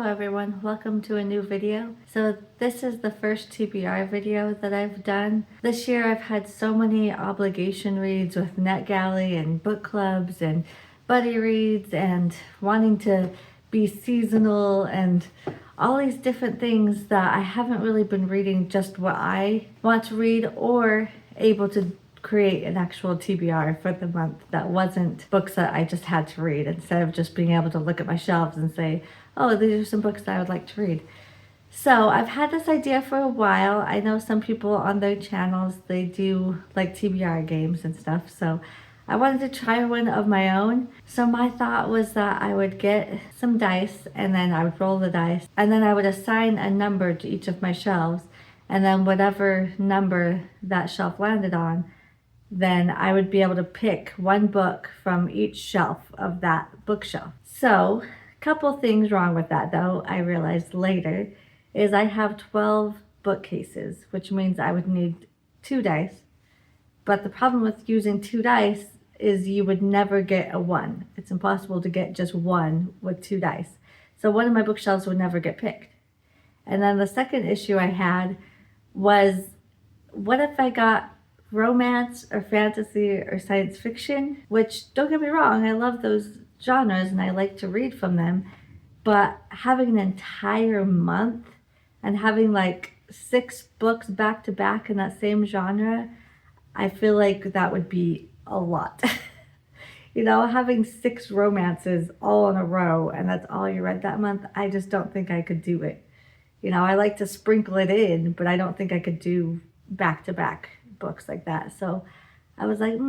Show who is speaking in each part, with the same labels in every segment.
Speaker 1: everyone, welcome to a new video. So this is the first TBR video that I've done. This year I've had so many obligation reads with NetGalley and book clubs and buddy reads and wanting to be seasonal and all these different things that I haven't really been reading just what I want to read or able to create an actual TBR for the month that wasn't books that I just had to read, instead of just being able to look at my shelves and say, oh, these are some books that I would like to read. So I've had this idea for a while. I know some people on their channels, they do like TBR games and stuff, so I wanted to try one of my own. So my thought was that I would get some dice and then I would roll the dice and then I would assign a number to each of my shelves, and then whatever number that shelf landed on, then I would be able to pick one book from each shelf of that bookshelf. So a couple things wrong with that though, I realized later, is I have 12 bookcases, which means I would need 2 dice. But the problem with using 2 dice is you would never get a 1. It's impossible to get just 1 with 2 dice. So one of my bookshelves would never get picked. And then the second issue I had was, what if I got romance or fantasy or science fiction, which, don't get me wrong, I love those genres and I like to read from them, but having an entire month and having like 6 books back to back in that same genre, I feel like that would be a lot. You know, having 6 romances all in a row and that's all you read that month, I just don't think I could do it. You know, I like to sprinkle it in, but I don't think I could do back to back books like that. So I was like,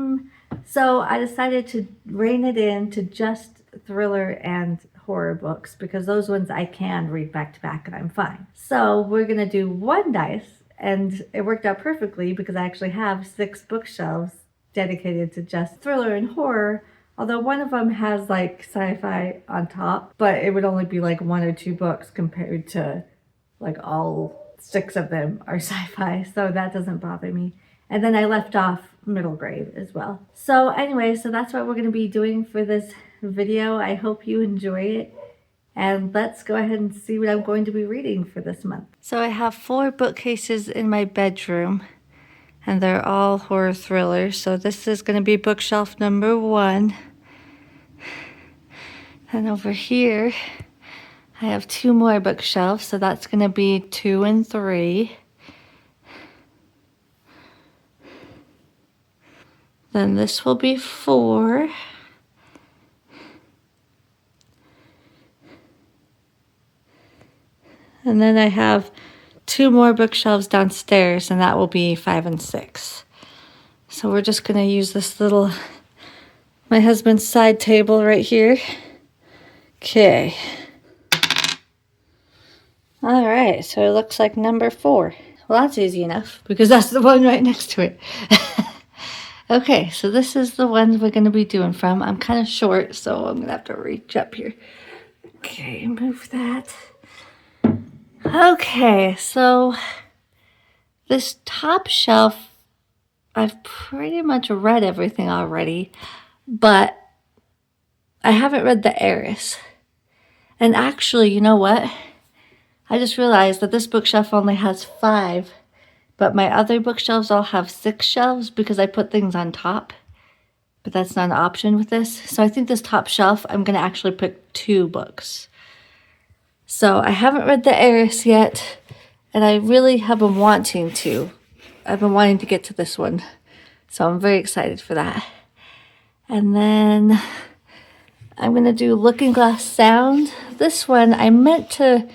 Speaker 1: So I decided to rein it in to just thriller and horror books, because those ones I can read back to back and I'm fine. So we're gonna do 1 dice, and it worked out perfectly because I actually have 6 bookshelves dedicated to just thriller and horror, although one of them has like sci-fi on top, but it would only be like 1 or 2 books compared to like all 6 of them are sci-fi, so that doesn't bother me. And then I left off middle grade as well. So anyway, so that's what we're going to be doing for this video. I hope you enjoy it. And let's go ahead and see what I'm going to be reading for this month. So I have 4 bookcases in my bedroom, and they're all horror thrillers. So this is going to be bookshelf number 1. And over here, I have 2 more bookshelves. So that's going to be 2 and 3. Then this will be 4. And then I have 2 more bookshelves downstairs, and that will be 5 and 6. So we're just gonna use this little, my husband's side table right here. Okay. All right, so it looks like number 4. Well, that's easy enough because that's the one right next to it. Okay, so this is the one we're going to be doing from. I'm kind of short, so I'm going to have to reach up here. Okay, move that. Okay, so this top shelf, I've pretty much read everything already, but I haven't read The Heiress. And actually, you know what? I just realized that this bookshelf only has 5. But my other bookshelves all have 6 shelves because I put things on top. But that's not an option with this. So I think this top shelf, I'm going to actually pick 2 books. So I haven't read The Heiress yet, and I really have been wanting to. I've been wanting to get to this one. So I'm very excited for that. And then I'm going to do Looking Glass Sound. This one, I meant to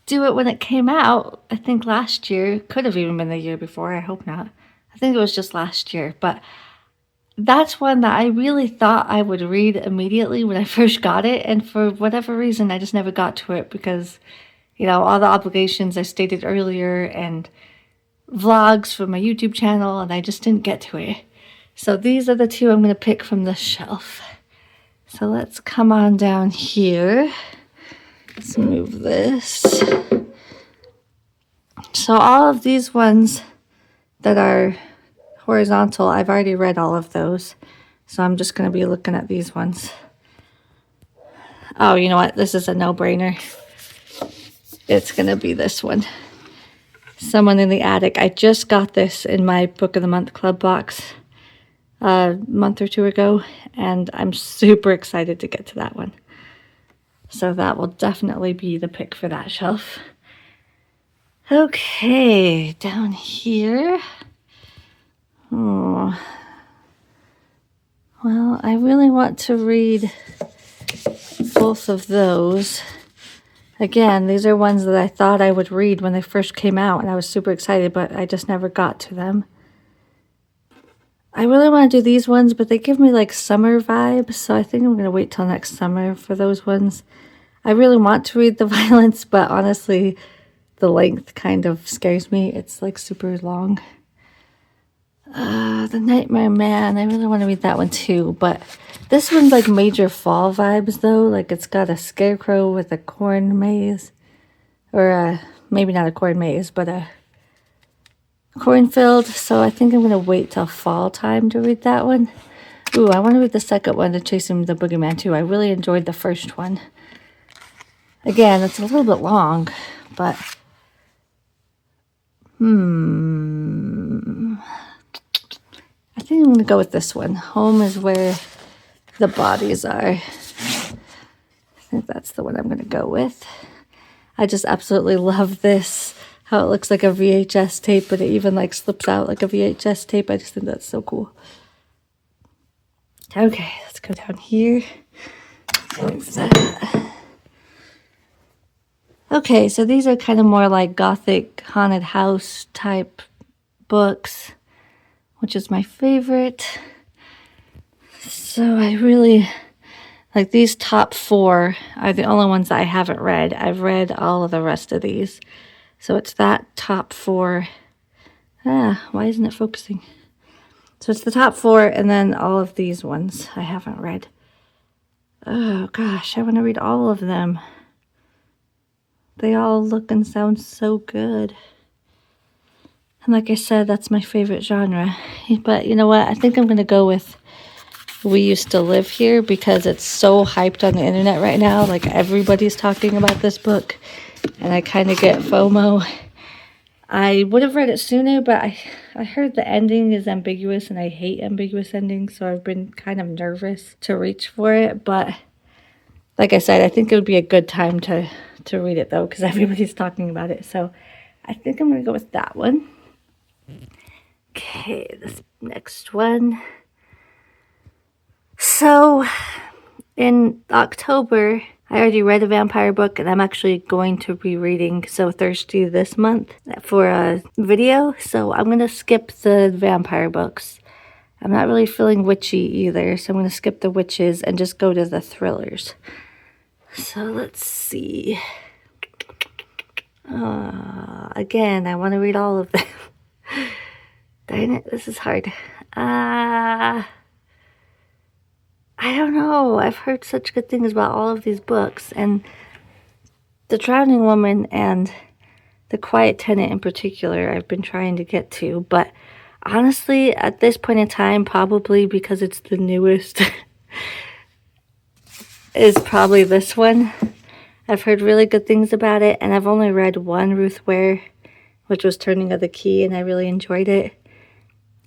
Speaker 1: do it when it came out, I think last year. Could have even been the year before, I hope not. I think it was just last year, but that's one that I really thought I would read immediately when I first got it, and for whatever reason I just never got to it because, you know, all the obligations I stated earlier and vlogs for my YouTube channel, and I just didn't get to it. So these are the 2 I'm going to pick from the shelf. So let's come on down here. Let's move this. So all of these ones that are horizontal, I've already read all of those. So I'm just going to be looking at these ones. Oh, you know what? This is a no-brainer. it's gonna be this one. Someone in the Attic. I just got this in my Book of the Month Club box a month or two ago, and I'm super excited to get to that one. So that will definitely be the pick for that shelf. Okay, down here. Oh, well, I really want to read both of those. Again, these are ones that I thought I would read when they first came out, and I was super excited, but I just never got to them. I really want to do these ones, but they give me like summer vibes, so I think I'm going to wait till next summer for those ones. I really want to read the violence, but honestly, the length kind of scares me. It's like super long. The Nightmare Man, I really want to read that one too, but this one's like major fall vibes though. Like it's got a scarecrow with a corn maze, or maybe not a corn maze, but a cornfield. So I think I'm going to wait till fall time to read that one. Ooh, I want to read the second one, to Chasing the Boogeyman too. I really enjoyed the first one. Again, it's a little bit long, but I think I'm going to go with this one. Home is where the bodies are. I think that's the one I'm going to go with. I just absolutely love this. How it looks like a VHS tape, but it even like slips out like a VHS tape. I just think that's so cool. Okay, let's go down here. There's that. Okay, so these are kind of more like gothic haunted house type books, which is my favorite. So I really like these top 4 are the only ones that I haven't read. I've read all of the rest of these. So it's that top 4. Why isn't it focusing? So it's the top 4 and then all of these ones I haven't read. Oh gosh, I want to read all of them. They all look and sound so good. And like I said, that's my favorite genre. But you know what? I think I'm going to go with We Used to Live Here because it's so hyped on the internet right now. Like everybody's talking about this book. And I kind of get FOMO. I would have read it sooner, but I heard the ending is ambiguous and I hate ambiguous endings. So I've been kind of nervous to reach for it. But like I said, I think it would be a good time to read it though because everybody's talking about it. So I think I'm going to go with that one. Okay, this next one. So in October, I already read a vampire book and I'm actually going to be reading So Thirsty this month for a video. So I'm going to skip the vampire books. I'm not really feeling witchy either, so I'm going to skip the witches and just go to the thrillers. So let's see. Again, I want to read all of them. Darn it, this is hard. I don't know. I've heard such good things about all of these books, and The Drowning Woman and The Quiet Tenant in particular I've been trying to get to, but honestly, at this point in time, probably because it's the newest, is probably this one. I've heard really good things about it, and I've only read one Ruth Ware, which was Turning of the Key, and I really enjoyed it.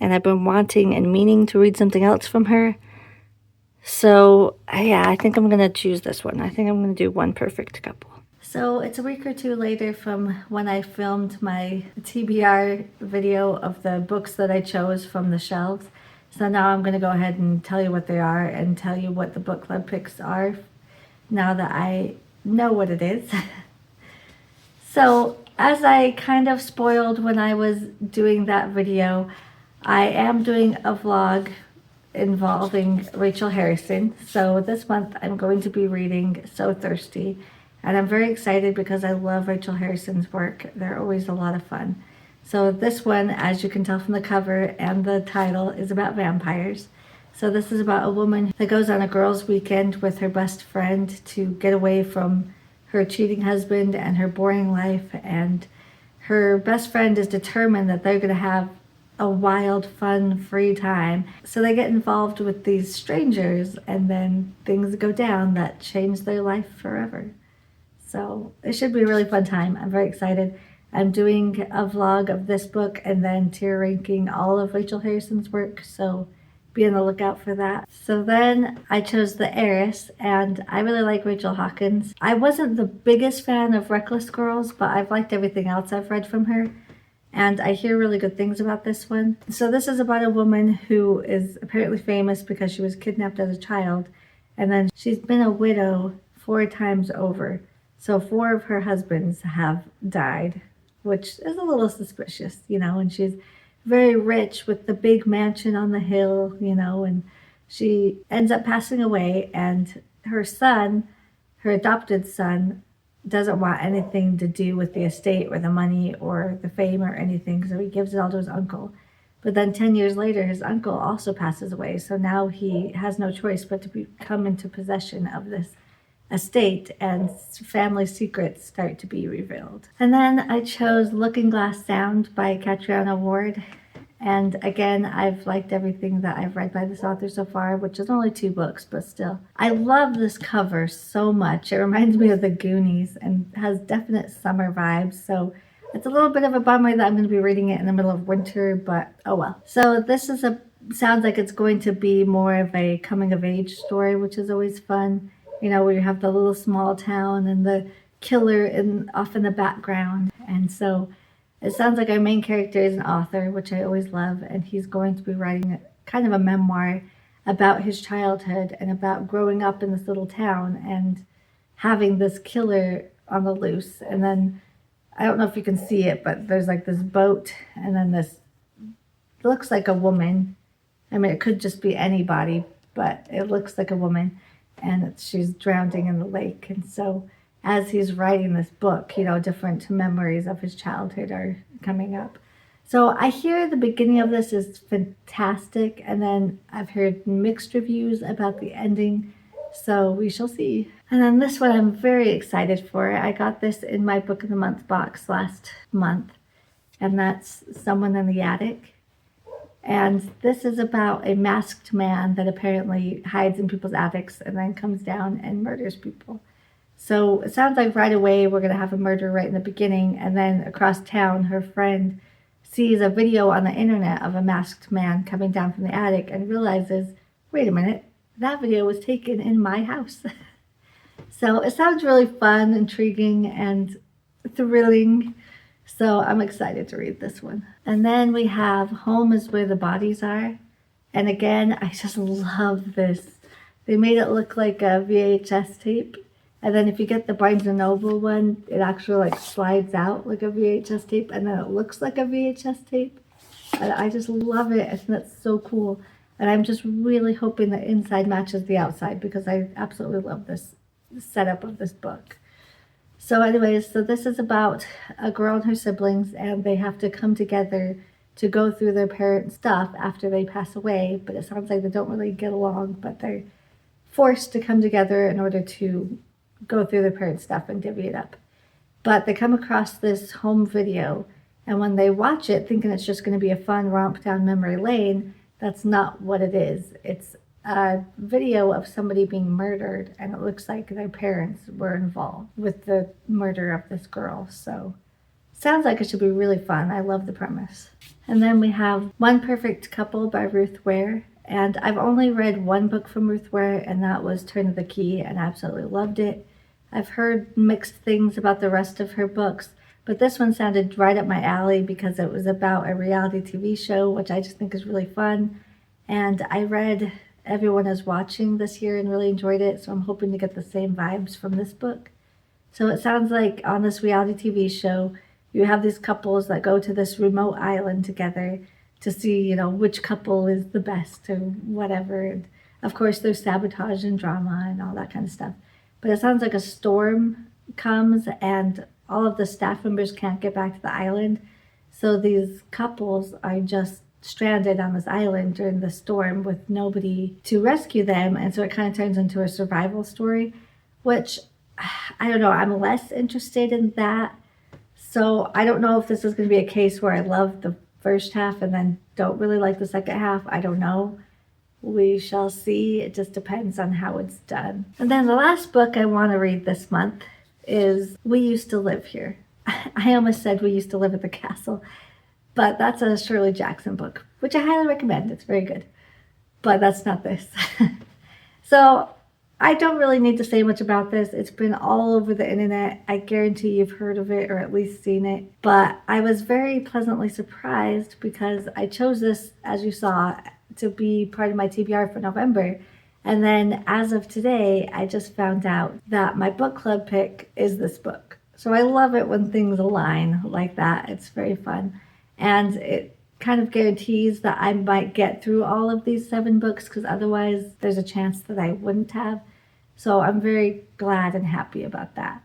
Speaker 1: And I've been wanting and meaning to read something else from her. So, yeah, I think I'm going to choose this one. I think I'm going to do One Perfect Couple. So, it's a week or two later from when I filmed my TBR video of the books that I chose from the shelves. So now I'm going to go ahead and tell you what they are and tell you what the book club picks are now that I know what it is. So, as I kind of spoiled when I was doing that video, I am doing a vlog involving Rachel Harrison. So this month I'm going to be reading So Thirsty, and I'm very excited because I love Rachel Harrison's work. They're always a lot of fun. So this one, as you can tell from the cover and the title, is about vampires. So this is about a woman that goes on a girls' weekend with her best friend to get away from her cheating husband and her boring life, and her best friend is determined that they're going to have a wild, fun, free time. So they get involved with these strangers, and then things go down that change their life forever. So it should be a really fun time. I'm very excited. I'm doing a vlog of this book and then tier ranking all of Rachel Harrison's work, so be on the lookout for that. So then I chose The Heiress, and I really like Rachel Hawkins. I wasn't the biggest fan of Reckless Girls, but I've liked everything else I've read from her, and I hear really good things about this one. So this is about a woman who is apparently famous because she was kidnapped as a child, and then she's been a widow 4 times over. So 4 of her husbands have died, which is a little suspicious, and she's very rich with the big mansion on the hill, and she ends up passing away, and her son, her adopted son, doesn't want anything to do with the estate or the money or the fame or anything, so he gives it all to his uncle. But then 10 years later, his uncle also passes away, so now he has no choice but to come into possession of this estate, and family secrets start to be revealed. And then I chose Looking Glass Sound by Catriona Ward. And again, I've liked everything that I've read by this author so far, which is only 2 books, but still. I love this cover so much. It reminds me of the Goonies and has definite summer vibes. So it's a little bit of a bummer that I'm going to be reading it in the middle of winter, but oh well. So this sounds like it's going to be more of a coming of age story, which is always fun. Where you have the little small town and the killer off in the background. And so it sounds like our main character is an author, which I always love, and he's going to be writing kind of a memoir about his childhood and about growing up in this little town and having this killer on the loose. And then, I don't know if you can see it, but there's like this boat, and then this looks like a woman. I mean, it could just be anybody, but it looks like a woman, and she's drowning in the lake. And so as he's writing this book, different memories of his childhood are coming up. So I hear the beginning of this is fantastic, and then I've heard mixed reviews about the ending, so we shall see. And then this one I'm very excited for. I got this in my Book of the Month box last month, and that's Someone in the Attic. And this is about a masked man that apparently hides in people's attics and then comes down and murders people. So it sounds like right away we're going to have a murder right in the beginning, and then across town her friend sees a video on the internet of a masked man coming down from the attic and realizes, wait a minute, that video was taken in my house. So it sounds really fun, intriguing, and thrilling. So I'm excited to read this one. And then we have Home is Where the Bodies Are. And again, I just love this. They made it look like a VHS tape. And then if you get the Barnes & Noble one, it actually slides out like a VHS tape, and then it looks like a VHS tape. And I just love it. I think that's so cool. And I'm just really hoping the inside matches the outside, because I absolutely love this setup of this book. So anyways, this is about a girl and her siblings, and they have to come together to go through their parents' stuff after they pass away. But it sounds like they don't really get along, but they're forced to come together in order to go through their parents' stuff and divvy it up. But they come across this home video, and when they watch it thinking it's just going to be a fun romp down memory lane, that's not what it is. It's a video of somebody being murdered, and it looks like their parents were involved with the murder of this girl. So sounds like it should be really fun. I love the premise. And then we have One Perfect Couple by Ruth Ware. And I've only read one book from Ruth Ware, and that was Turn of the Key, and I absolutely loved it. I've heard mixed things about the rest of her books, but this one sounded right up my alley because it was about a reality TV show, which I just think is really fun. And I read Everyone Is Watching this year and really enjoyed it, so I'm hoping to get the same vibes from this book. So it sounds like on this reality TV show, you have these couples that go to this remote island together to see, which couple is the best or whatever. And of course, there's sabotage and drama and all that kind of stuff. But it sounds like a storm comes and all of the staff members can't get back to the island. So these couples are just stranded on this island during the storm with nobody to rescue them. And so it kind of turns into a survival story, which I don't know, I'm less interested in that. So I don't know if this is going to be a case where I love the first half and then don't really like the second half. I don't know. We shall see. It just depends on how it's done. And then the last book I want to read this month is We Used to Live Here. I almost said We Used to Live at the Castle, but that's a Shirley Jackson book, which I highly recommend. It's very good. But that's not this. So I don't really need to say much about this. It's been all over the internet. I guarantee you've heard of it or at least seen it. But I was very pleasantly surprised because I chose this, as you saw, to be part of my TBR for November. And then as of today, I just found out that my book club pick is this book. So I love it when things align like that. It's very fun. And it kind of guarantees that I might get through all of these 7 books because otherwise there's a chance that I wouldn't have. So I'm very glad and happy about that.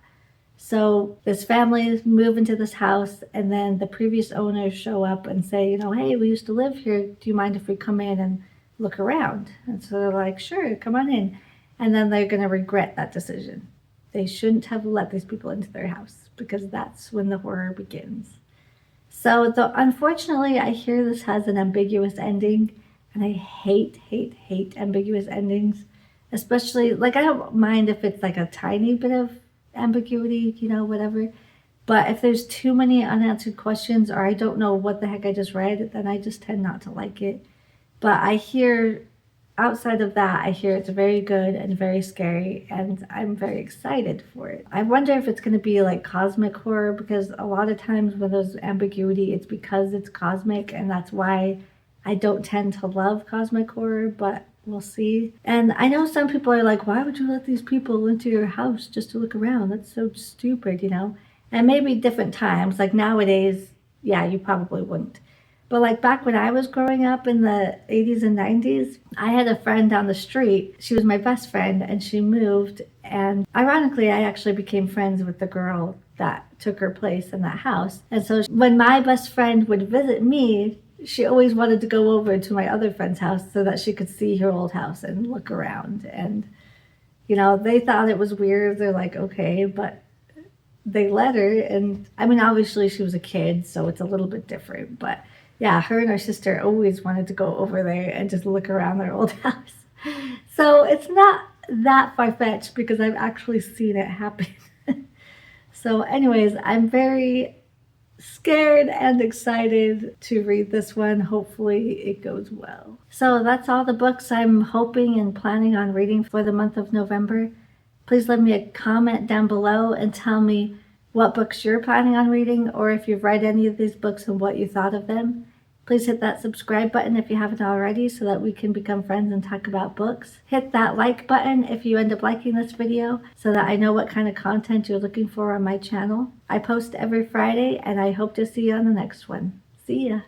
Speaker 1: So this family move into this house and then the previous owners show up and say, hey, we used to live here. Do you mind if we come in and look around? And so they're like, sure, come on in. And then they're going to regret that decision. They shouldn't have let these people into their house because that's when the horror begins. So unfortunately, I hear this has an ambiguous ending, and I hate ambiguous endings. Especially, I don't mind if it's a tiny bit of ambiguity, whatever. But if there's too many unanswered questions or I don't know what the heck I just read, then I just tend not to like it. But outside of that, I hear it's very good and very scary, and I'm very excited for it. I wonder if it's going to be cosmic horror, because a lot of times when there's ambiguity, it's because it's cosmic, and that's why I don't tend to love cosmic horror, but we'll see. And I know some people are like, why would you let these people into your house just to look around? That's so stupid, And maybe different times, nowadays, yeah, you probably wouldn't. But back when I was growing up in the 80s and 90s, I had a friend down the street. She was my best friend and she moved. And ironically, I actually became friends with the girl that took her place in that house. And so when my best friend would visit me, she always wanted to go over to my other friend's house so that she could see her old house and look around. And, they thought it was weird. They're like, okay, but they let her. And I mean, obviously she was a kid, so it's a little bit different. But yeah, her and her sister always wanted to go over there and just look around their old house. So it's not that far-fetched because I've actually seen it happen. So anyways, I'm very scared and excited to read this one. Hopefully it goes well. So that's all the books I'm hoping and planning on reading for the month of November. Please leave me a comment down below and tell me what books you're planning on reading, or if you've read any of these books and what you thought of them. Please hit that subscribe button if you haven't already so that we can become friends and talk about books. Hit that like button if you end up liking this video so that I know what kind of content you're looking for on my channel. I post every Friday and I hope to see you on the next one. See ya!